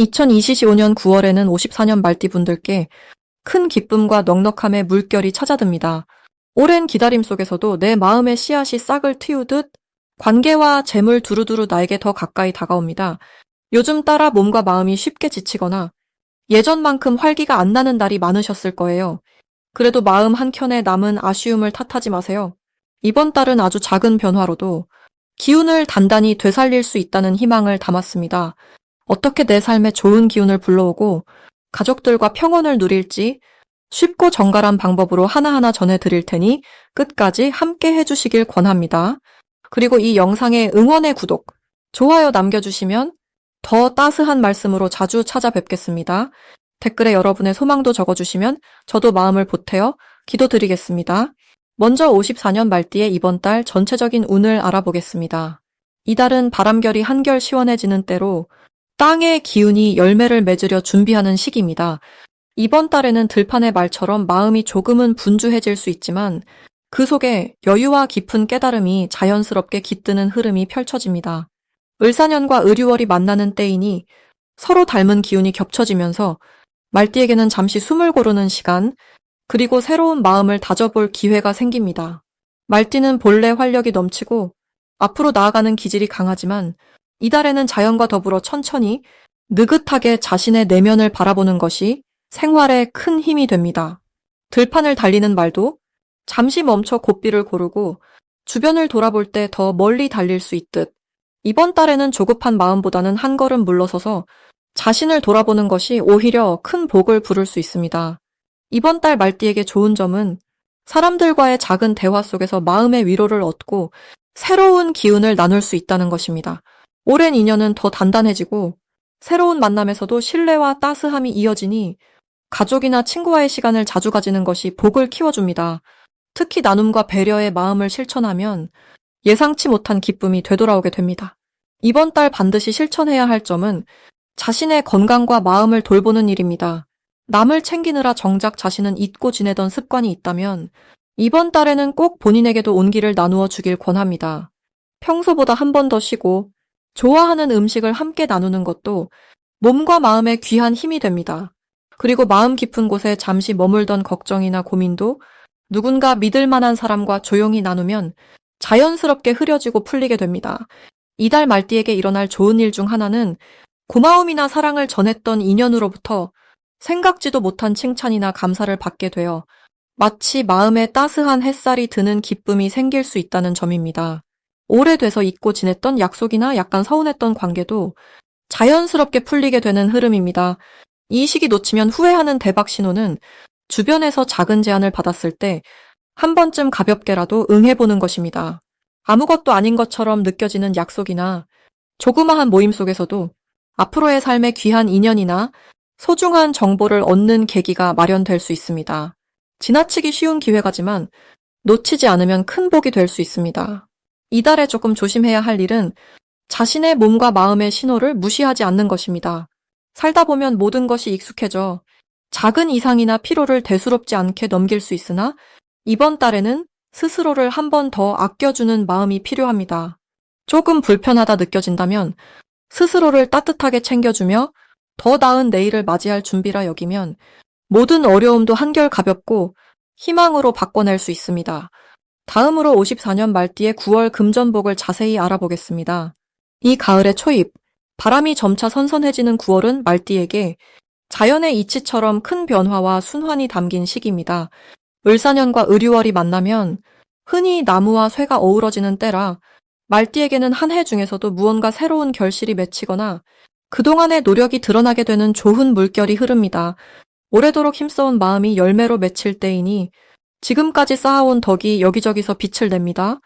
2025년 9월에는 54년 말띠 분들께 큰 기쁨과 넉넉함의 물결이 찾아듭니다. 오랜 기다림 속에서도 내 마음의 씨앗이 싹을 틔우듯 관계와 재물 두루두루 나에게 더 가까이 다가옵니다. 요즘 따라 몸과 마음이 쉽게 지치거나 예전만큼 활기가 안 나는 날이 많으셨을 거예요. 그래도 마음 한켠에 남은 아쉬움을 탓하지 마세요. 이번 달은 아주 작은 변화로도 기운을 단단히 되살릴 수 있다는 희망을 담았습니다. 어떻게 내 삶에 좋은 기운을 불러오고 가족들과 평온을 누릴지 쉽고 정갈한 방법으로 하나하나 전해드릴 테니 끝까지 함께 해주시길 권합니다. 그리고 이 영상에 응원의 구독, 좋아요 남겨주시면 더 따스한 말씀으로 자주 찾아뵙겠습니다. 댓글에 여러분의 소망도 적어주시면 저도 마음을 보태어 기도드리겠습니다. 먼저 54년 말띠의 이번 달 전체적인 운을 알아보겠습니다. 이달은 바람결이 한결 시원해지는 때로 땅의 기운이 열매를 맺으려 준비하는 시기입니다. 이번 달에는 들판의 말처럼 마음이 조금은 분주해질 수 있지만 그 속에 여유와 깊은 깨달음이 자연스럽게 깃드는 흐름이 펼쳐집니다. 을사년과 을유월이 만나는 때이니 서로 닮은 기운이 겹쳐지면서 말띠에게는 잠시 숨을 고르는 시간, 그리고 새로운 마음을 다져볼 기회가 생깁니다. 말띠는 본래 활력이 넘치고 앞으로 나아가는 기질이 강하지만 이달에는 자연과 더불어 천천히 느긋하게 자신의 내면을 바라보는 것이 생활에 큰 힘이 됩니다. 들판을 달리는 말도 잠시 멈춰 고삐를 고르고 주변을 돌아볼 때 더 멀리 달릴 수 있듯 이번 달에는 조급한 마음보다는 한 걸음 물러서서 자신을 돌아보는 것이 오히려 큰 복을 부를 수 있습니다. 이번 달 말띠에게 좋은 점은 사람들과의 작은 대화 속에서 마음의 위로를 얻고 새로운 기운을 나눌 수 있다는 것입니다. 오랜 인연은 더 단단해지고 새로운 만남에서도 신뢰와 따스함이 이어지니 가족이나 친구와의 시간을 자주 가지는 것이 복을 키워줍니다. 특히 나눔과 배려의 마음을 실천하면 예상치 못한 기쁨이 되돌아오게 됩니다. 이번 달 반드시 실천해야 할 점은 자신의 건강과 마음을 돌보는 일입니다. 남을 챙기느라 정작 자신은 잊고 지내던 습관이 있다면 이번 달에는 꼭 본인에게도 온기를 나누어 주길 권합니다. 평소보다 한 번 더 쉬고 좋아하는 음식을 함께 나누는 것도 몸과 마음에 귀한 힘이 됩니다. 그리고 마음 깊은 곳에 잠시 머물던 걱정이나 고민도 누군가 믿을 만한 사람과 조용히 나누면 자연스럽게 흐려지고 풀리게 됩니다. 이달 말띠에게 일어날 좋은 일 중 하나는 고마움이나 사랑을 전했던 인연으로부터 생각지도 못한 칭찬이나 감사를 받게 되어 마치 마음에 따스한 햇살이 드는 기쁨이 생길 수 있다는 점입니다. 오래돼서 잊고 지냈던 약속이나 약간 서운했던 관계도 자연스럽게 풀리게 되는 흐름입니다. 이 시기 놓치면 후회하는 대박 신호는 주변에서 작은 제안을 받았을 때 한 번쯤 가볍게라도 응해보는 것입니다. 아무것도 아닌 것처럼 느껴지는 약속이나 조그마한 모임 속에서도 앞으로의 삶에 귀한 인연이나 소중한 정보를 얻는 계기가 마련될 수 있습니다. 지나치기 쉬운 기회가지만 놓치지 않으면 큰 복이 될 수 있습니다. 이달에 조금 조심해야 할 일은 자신의 몸과 마음의 신호를 무시하지 않는 것입니다. 살다 보면 모든 것이 익숙해져 작은 이상이나 피로를 대수롭지 않게 넘길 수 있으나 이번 달에는 스스로를 한 번 더 아껴주는 마음이 필요합니다. 조금 불편하다 느껴진다면 스스로를 따뜻하게 챙겨주며 더 나은 내일을 맞이할 준비라 여기면 모든 어려움도 한결 가볍고 희망으로 바꿔낼 수 있습니다. 다음으로 54년 말띠의 9월 금전복을 자세히 알아보겠습니다. 이 가을의 초입, 바람이 점차 선선해지는 9월은 말띠에게 자연의 이치처럼 큰 변화와 순환이 담긴 시기입니다. 을사년과 을유월이 만나면 흔히 나무와 쇠가 어우러지는 때라 말띠에게는 한 해 중에서도 무언가 새로운 결실이 맺히거나 그동안의 노력이 드러나게 되는 좋은 물결이 흐릅니다. 오래도록 힘써온 마음이 열매로 맺힐 때이니 지금까지 쌓아온 덕이 여기저기서 빛을 냅니다.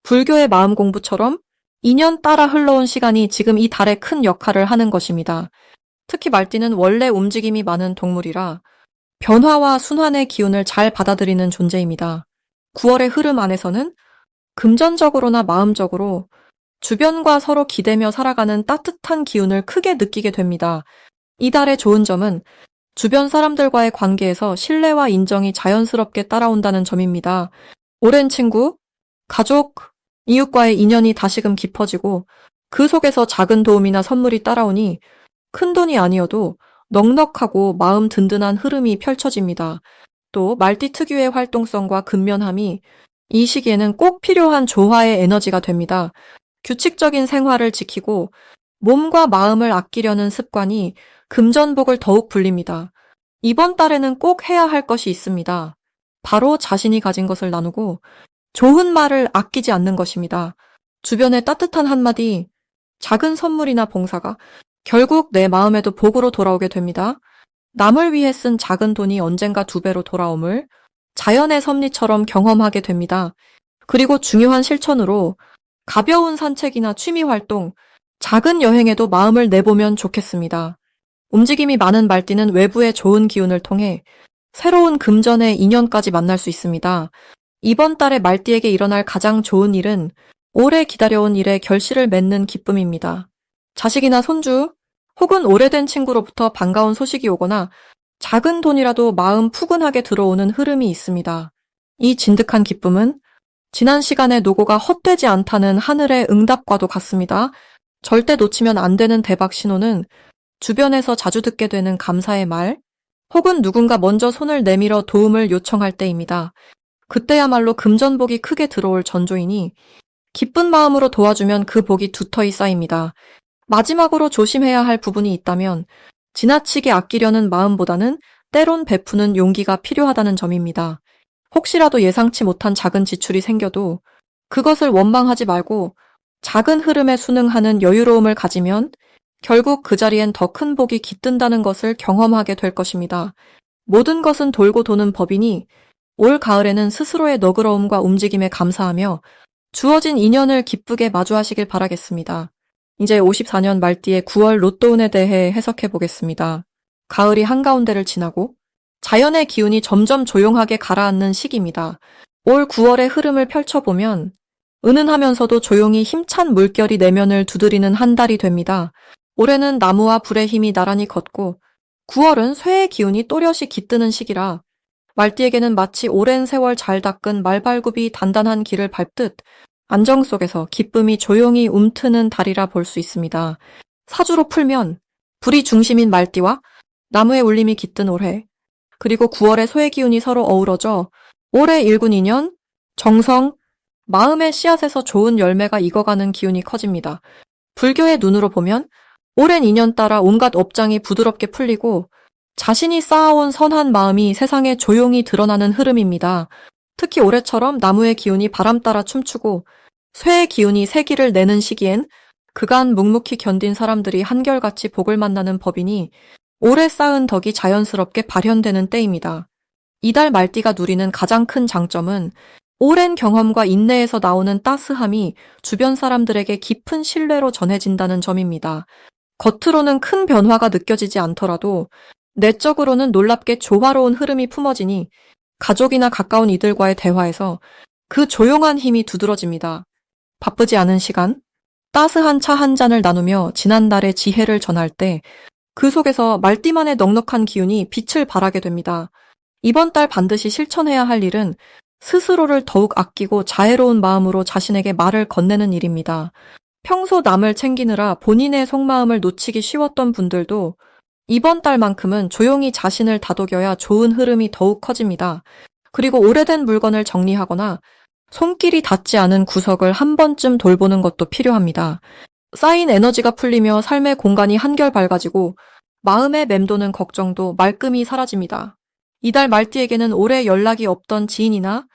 불교의 마음 공부처럼 인연 따라 흘러온 시간이 지금 이 달에 큰 역할을 하는 것입니다. 특히 말띠는 원래 움직임이 많은 동물이라 변화와 순환의 기운을 잘 받아들이는 존재입니다. 9월의 흐름 안에서는 금전적으로나 마음적으로 주변과 서로 기대며 살아가는 따뜻한 기운을 크게 느끼게 됩니다. 이달의 좋은 점은 주변 사람들과의 관계에서 신뢰와 인정이 자연스럽게 따라온다는 점입니다. 오랜 친구, 가족, 이웃과의 인연이 다시금 깊어지고 그 속에서 작은 도움이나 선물이 따라오니 큰 돈이 아니어도 넉넉하고 마음 든든한 흐름이 펼쳐집니다. 또 말띠 특유의 활동성과 근면함이 이 시기에는 꼭 필요한 조화의 에너지가 됩니다. 규칙적인 생활을 지키고 몸과 마음을 아끼려는 습관이 금전복을 더욱 불립니다. 이번 달에는 꼭 해야 할 것이 있습니다. 바로 자신이 가진 것을 나누고 좋은 말을 아끼지 않는 것입니다. 주변의 따뜻한 한마디, 작은 선물이나 봉사가 결국 내 마음에도 복으로 돌아오게 됩니다. 남을 위해 쓴 작은 돈이 언젠가 2배로 돌아옴을 자연의 섭리처럼 경험하게 됩니다. 그리고 중요한 실천으로 가벼운 산책이나 취미 활동, 작은 여행에도 마음을 내보면 좋겠습니다. 움직임이 많은 말띠는 외부의 좋은 기운을 통해 새로운 금전의 인연까지 만날 수 있습니다. 이번 달에 말띠에게 일어날 가장 좋은 일은 오래 기다려온 일에 결실을 맺는 기쁨입니다. 자식이나 손주 혹은 오래된 친구로부터 반가운 소식이 오거나 작은 돈이라도 마음 푸근하게 들어오는 흐름이 있습니다. 이 진득한 기쁨은 지난 시간의 노고가 헛되지 않다는 하늘의 응답과도 같습니다. 절대 놓치면 안 되는 대박 신호는 주변에서 자주 듣게 되는 감사의 말, 혹은 누군가 먼저 손을 내밀어 도움을 요청할 때입니다. 그때야말로 금전복이 크게 들어올 전조이니 기쁜 마음으로 도와주면 그 복이 두터이 쌓입니다. 마지막으로 조심해야 할 부분이 있다면 지나치게 아끼려는 마음보다는 때론 베푸는 용기가 필요하다는 점입니다. 혹시라도 예상치 못한 작은 지출이 생겨도 그것을 원망하지 말고 작은 흐름에 순응하는 여유로움을 가지면 결국 그 자리엔 더 큰 복이 깃든다는 것을 경험하게 될 것입니다. 모든 것은 돌고 도는 법이니 올 가을에는 스스로의 너그러움과 움직임에 감사하며 주어진 인연을 기쁘게 마주하시길 바라겠습니다. 이제 54년 말띠의 9월 로또운에 대해 해석해 보겠습니다. 가을이 한가운데를 지나고 자연의 기운이 점점 조용하게 가라앉는 시기입니다. 올 9월의 흐름을 펼쳐보면 은은하면서도 조용히 힘찬 물결이 내면을 두드리는 한 달이 됩니다. 올해는 나무와 불의 힘이 나란히 걷고 9월은 쇠의 기운이 또렷이 깃드는 시기라 말띠에게는 마치 오랜 세월 잘 닦은 말발굽이 단단한 길을 밟듯 안정 속에서 기쁨이 조용히 움트는 달이라 볼 수 있습니다. 사주로 풀면 불이 중심인 말띠와 나무의 울림이 깃든 올해, 그리고 9월의 소의 기운이 서로 어우러져 올해 일군인연, 정성, 마음의 씨앗에서 좋은 열매가 익어가는 기운이 커집니다. 불교의 눈으로 보면 오랜 인연 따라 온갖 업장이 부드럽게 풀리고 자신이 쌓아온 선한 마음이 세상에 조용히 드러나는 흐름입니다. 특히 올해처럼 나무의 기운이 바람 따라 춤추고 쇠의 기운이 세기를 내는 시기엔 그간 묵묵히 견딘 사람들이 한결같이 복을 만나는 법이니 오래 쌓은 덕이 자연스럽게 발현되는 때입니다. 이달 말띠가 누리는 가장 큰 장점은 오랜 경험과 인내에서 나오는 따스함이 주변 사람들에게 깊은 신뢰로 전해진다는 점입니다. 겉으로는 큰 변화가 느껴지지 않더라도 내적으로는 놀랍게 조화로운 흐름이 품어지니 가족이나 가까운 이들과의 대화에서 그 조용한 힘이 두드러집니다. 바쁘지 않은 시간, 따스한 차 한 잔을 나누며 지난달의 지혜를 전할 때 그 속에서 말띠만의 넉넉한 기운이 빛을 발하게 됩니다. 이번 달 반드시 실천해야 할 일은 스스로를 더욱 아끼고 자애로운 마음으로 자신에게 말을 건네는 일입니다. 평소 남을 챙기느라 본인의 속마음을 놓치기 쉬웠던 분들도 이번 달만큼은 조용히 자신을 다독여야 좋은 흐름이 더욱 커집니다. 그리고 오래된 물건을 정리하거나 손길이 닿지 않은 구석을 한 번쯤 돌보는 것도 필요합니다. 쌓인 에너지가 풀리며 삶의 공간이 한결 밝아지고 마음에 맴도는 걱정도 말끔히 사라집니다. 이달 말띠에게는 오래 연락이 없던 지인이나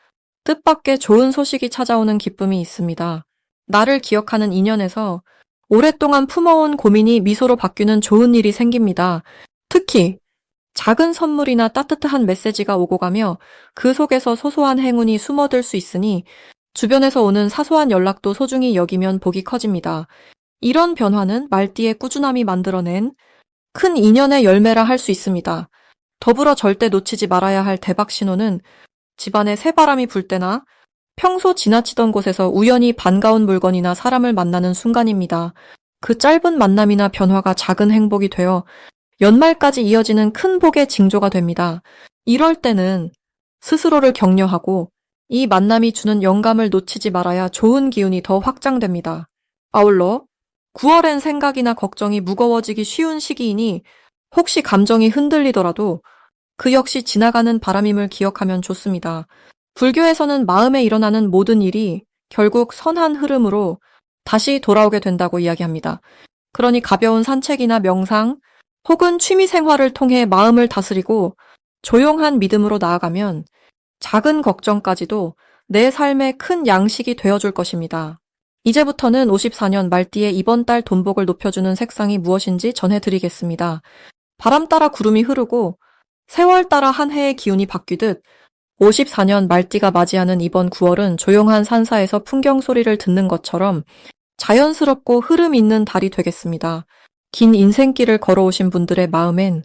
뜻밖의 좋은 소식이 찾아오는 기쁨이 있습니다. 나를 기억하는 인연에서 오랫동안 품어온 고민이 미소로 바뀌는 좋은 일이 생깁니다. 특히 작은 선물이나 따뜻한 메시지가 오고 가며 그 속에서 소소한 행운이 숨어들 수 있으니 주변에서 오는 사소한 연락도 소중히 여기면 복이 커집니다. 이런 변화는 말띠의 꾸준함이 만들어낸 큰 인연의 열매라 할 수 있습니다. 더불어 절대 놓치지 말아야 할 대박 신호는 집안에 새바람이 불 때나 평소 지나치던 곳에서 우연히 반가운 물건이나 사람을 만나는 순간입니다. 그 짧은 만남이나 변화가 작은 행복이 되어 연말까지 이어지는 큰 복의 징조가 됩니다. 이럴 때는 스스로를 격려하고 이 만남이 주는 영감을 놓치지 말아야 좋은 기운이 더 확장됩니다. 아울러 9월엔 생각이나 걱정이 무거워지기 쉬운 시기이니 혹시 감정이 흔들리더라도 그 역시 지나가는 바람임을 기억하면 좋습니다. 불교에서는 마음에 일어나는 모든 일이 결국 선한 흐름으로 다시 돌아오게 된다고 이야기합니다. 그러니 가벼운 산책이나 명상 혹은 취미 생활을 통해 마음을 다스리고 조용한 믿음으로 나아가면 작은 걱정까지도 내 삶의 큰 양식이 되어줄 것입니다. 이제부터는 54년 말띠의 이번 달 돈복을 높여주는 색상이 무엇인지 전해드리겠습니다. 바람 따라 구름이 흐르고 세월 따라 한 해의 기운이 바뀌듯 54년 말띠가 맞이하는 이번 9월은 조용한 산사에서 풍경 소리를 듣는 것처럼 자연스럽고 흐름 있는 달이 되겠습니다. 긴 인생길을 걸어오신 분들의 마음엔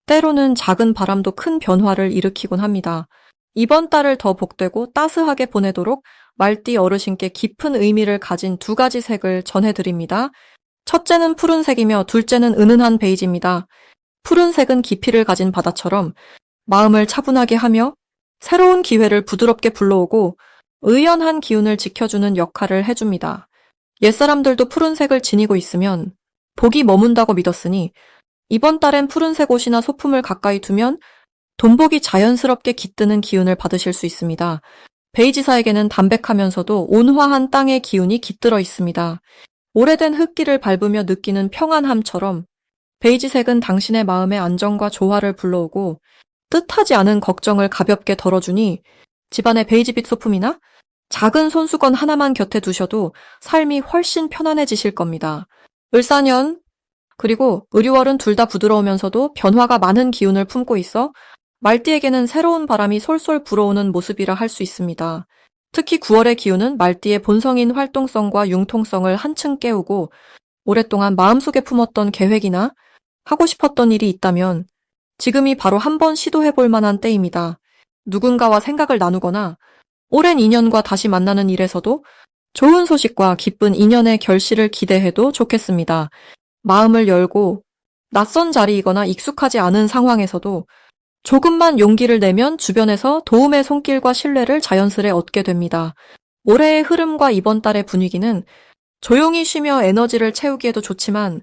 때로는 작은 바람도 큰 변화를 일으키곤 합니다. 이번 달을 더 복되고 따스하게 보내도록 말띠 어르신께 깊은 의미를 가진 두 가지 색을 전해드립니다. 첫째는 푸른색이며 둘째는 은은한 베이지입니다. 푸른색은 깊이를 가진 바다처럼 마음을 차분하게 하며 새로운 기회를 부드럽게 불러오고 의연한 기운을 지켜주는 역할을 해줍니다. 옛사람들도 푸른색을 지니고 있으면 복이 머문다고 믿었으니 이번 달엔 푸른색 옷이나 소품을 가까이 두면 돈복이 자연스럽게 깃드는 기운을 받으실 수 있습니다. 베이지사에게는 담백하면서도 온화한 땅의 기운이 깃들어 있습니다. 오래된 흙길을 밟으며 느끼는 평안함처럼 베이지색은 당신의 마음에 안정과 조화를 불러오고 뜻하지 않은 걱정을 가볍게 덜어주니 집안의 베이지빛 소품이나 작은 손수건 하나만 곁에 두셔도 삶이 훨씬 편안해지실 겁니다. 을사년 그리고 을유월은 둘 다 부드러우면서도 변화가 많은 기운을 품고 있어 말띠에게는 새로운 바람이 솔솔 불어오는 모습이라 할 수 있습니다. 특히 9월의 기운은 말띠의 본성인 활동성과 융통성을 한층 깨우고 오랫동안 마음속에 품었던 계획이나 하고 싶었던 일이 있다면 지금이 바로 한번 시도해볼 만한 때입니다. 누군가와 생각을 나누거나 오랜 인연과 다시 만나는 일에서도 좋은 소식과 기쁜 인연의 결실을 기대해도 좋겠습니다. 마음을 열고 낯선 자리이거나 익숙하지 않은 상황에서도 조금만 용기를 내면 주변에서 도움의 손길과 신뢰를 자연스레 얻게 됩니다. 올해의 흐름과 이번 달의 분위기는 조용히 쉬며 에너지를 채우기에도 좋지만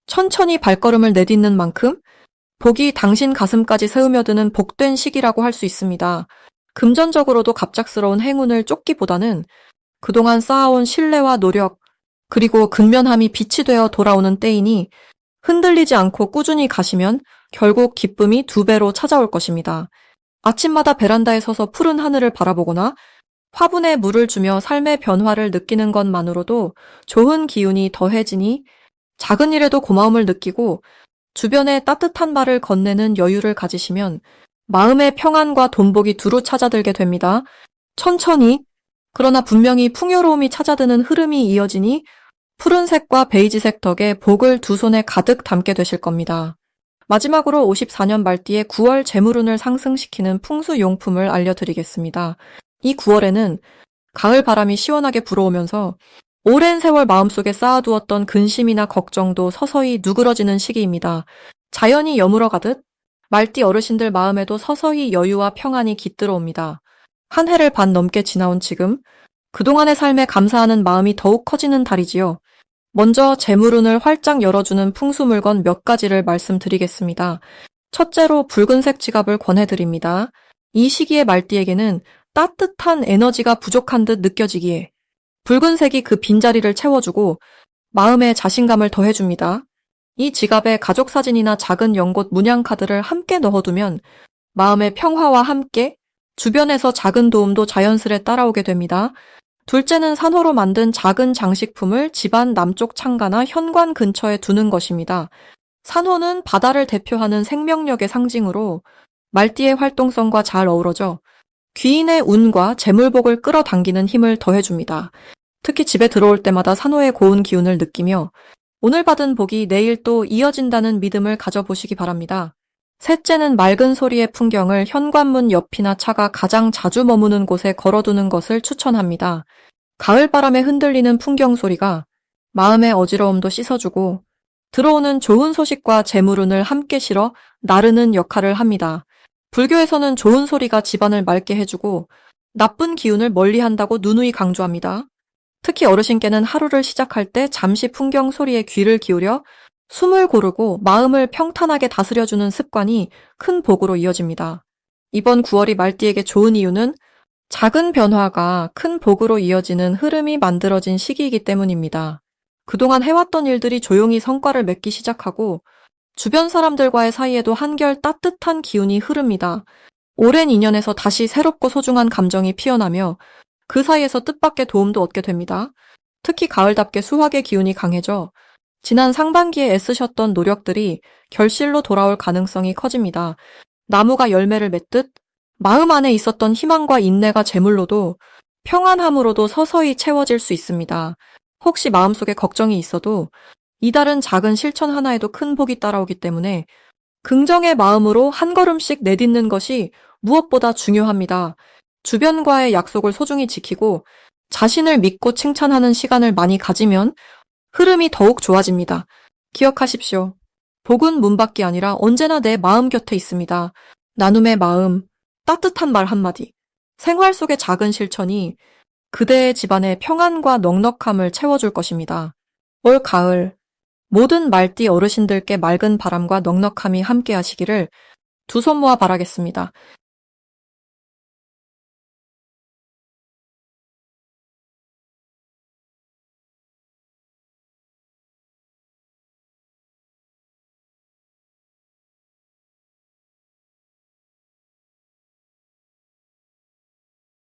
천천히 발걸음을 내딛는 만큼 복이 당신 가슴까지 스며드는 복된 시기라고 할 수 있습니다. 금전적으로도 갑작스러운 행운을 쫓기보다는 그동안 쌓아온 신뢰와 노력, 그리고 근면함이 빛이 되어 돌아오는 때이니 흔들리지 않고 꾸준히 가시면 결국 기쁨이 2배로 찾아올 것입니다. 아침마다 베란다에 서서 푸른 하늘을 바라보거나 화분에 물을 주며 삶의 변화를 느끼는 것만으로도 좋은 기운이 더해지니 작은 일에도 고마움을 느끼고 주변에 따뜻한 말을 건네는 여유를 가지시면 마음의 평안과 돈복이 두루 찾아들게 됩니다. 천천히 그러나 분명히 풍요로움이 찾아드는 흐름이 이어지니 푸른색과 베이지색 덕에 복을 두 손에 가득 담게 되실 겁니다. 마지막으로 54년 말띠의 9월 재물운을 상승시키는 풍수용품을 알려드리겠습니다. 이 9월에는 가을 바람이 시원하게 불어오면서 오랜 세월 마음속에 쌓아두었던 근심이나 걱정도 서서히 누그러지는 시기입니다. 자연이 여물어가듯 말띠 어르신들 마음에도 서서히 여유와 평안이 깃들어옵니다. 한 해를 반 넘게 지나온 지금 그동안의 삶에 감사하는 마음이 더욱 커지는 달이지요. 먼저 재물운을 활짝 열어주는 풍수물건 몇 가지를 말씀드리겠습니다. 첫째로 붉은색 지갑을 권해드립니다. 이 시기의 말띠에게는 따뜻한 에너지가 부족한 듯 느껴지기에 붉은색이 그 빈자리를 채워주고 마음에 자신감을 더해줍니다. 이 지갑에 가족 사진이나 작은 연꽃 문양카드를 함께 넣어두면 마음의 평화와 함께 주변에서 작은 도움도 자연스레 따라오게 됩니다. 둘째는 산호로 만든 작은 장식품을 집안 남쪽 창가나 현관 근처에 두는 것입니다. 산호는 바다를 대표하는 생명력의 상징으로 말띠의 활동성과 잘 어우러져 귀인의 운과 재물복을 끌어당기는 힘을 더해줍니다. 특히 집에 들어올 때마다 산호의 고운 기운을 느끼며 오늘 받은 복이 내일 또 이어진다는 믿음을 가져보시기 바랍니다. 셋째는 맑은 소리의 풍경을 현관문 옆이나 차가 가장 자주 머무는 곳에 걸어두는 것을 추천합니다. 가을 바람에 흔들리는 풍경 소리가 마음의 어지러움도 씻어주고 들어오는 좋은 소식과 재물운을 함께 실어 나르는 역할을 합니다. 불교에서는 좋은 소리가 집안을 맑게 해주고 나쁜 기운을 멀리한다고 누누이 강조합니다. 특히 어르신께는 하루를 시작할 때 잠시 풍경 소리에 귀를 기울여 숨을 고르고 마음을 평탄하게 다스려주는 습관이 큰 복으로 이어집니다. 이번 9월이 말띠에게 좋은 이유는 작은 변화가 큰 복으로 이어지는 흐름이 만들어진 시기이기 때문입니다. 그동안 해왔던 일들이 조용히 성과를 맺기 시작하고 주변 사람들과의 사이에도 한결 따뜻한 기운이 흐릅니다. 오랜 인연에서 다시 새롭고 소중한 감정이 피어나며 그 사이에서 뜻밖의 도움도 얻게 됩니다. 특히 가을답게 수확의 기운이 강해져 지난 상반기에 애쓰셨던 노력들이 결실로 돌아올 가능성이 커집니다. 나무가 열매를 맺듯 마음 안에 있었던 희망과 인내가 재물로도 평안함으로도 서서히 채워질 수 있습니다. 혹시 마음속에 걱정이 있어도 이달은 작은 실천 하나에도 큰 복이 따라오기 때문에 긍정의 마음으로 한 걸음씩 내딛는 것이 무엇보다 중요합니다. 주변과의 약속을 소중히 지키고 자신을 믿고 칭찬하는 시간을 많이 가지면 흐름이 더욱 좋아집니다. 기억하십시오. 복은 문 밖이 아니라 언제나 내 마음 곁에 있습니다. 나눔의 마음, 따뜻한 말 한마디, 생활 속의 작은 실천이 그대의 집안의 평안과 넉넉함을 채워줄 것입니다. 올 가을, 모든 말띠 어르신들께 맑은 바람과 넉넉함이 함께 하시기를 두 손 모아 바라겠습니다.